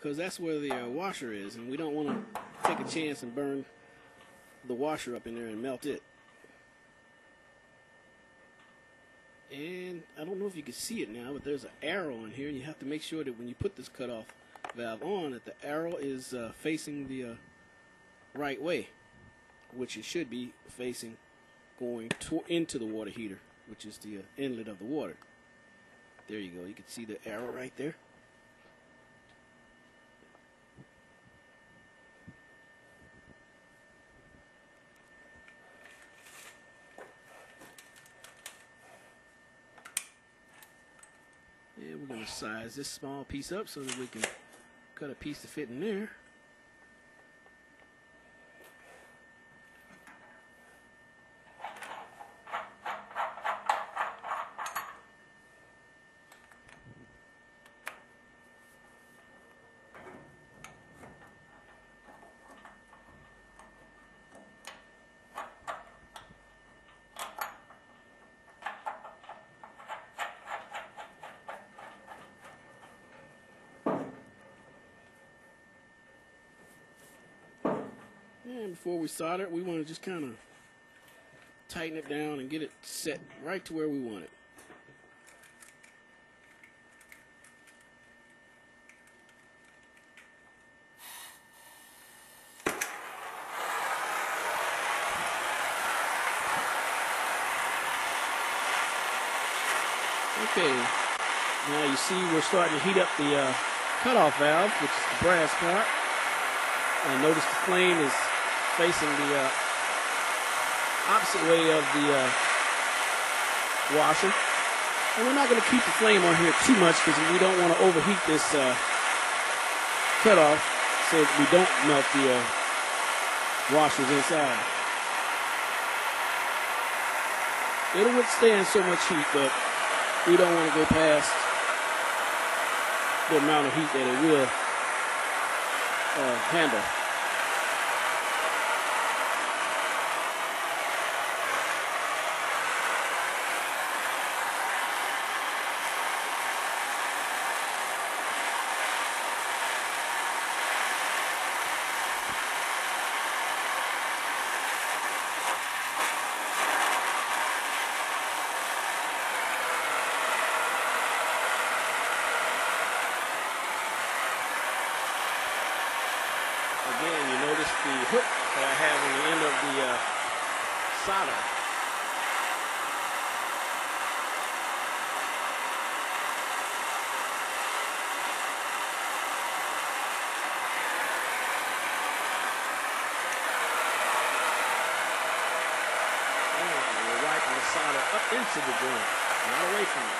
because that's where the washer is, and we don't want to take a chance and burn the washer up in there and melt it. And I don't know if you can see it now, but there's an arrow on here, and you have to make sure that when you put this cutoff valve on, that the arrow is facing the right way, which it should be facing going into the water heater, which is the inlet of the water. There you go. You can see the arrow right there. And we're going to size this small piece up so that we can cut a piece to fit in there. And before we solder it, we want to just kind of tighten it down and get it set right to where we want it. Okay, now you see we're starting to heat up the cutoff valve, which is the brass part. And notice the flame is facing the opposite way of the washer. And we're not going to keep the flame on here too much because we don't want to overheat this cutoff so that we don't melt the washers inside. It'll withstand so much heat, but we don't want to go past the amount of heat that it will handle. Again, you notice the hook that I have on the end of the solder. And we're wiping the solder up into the joint, not away from it.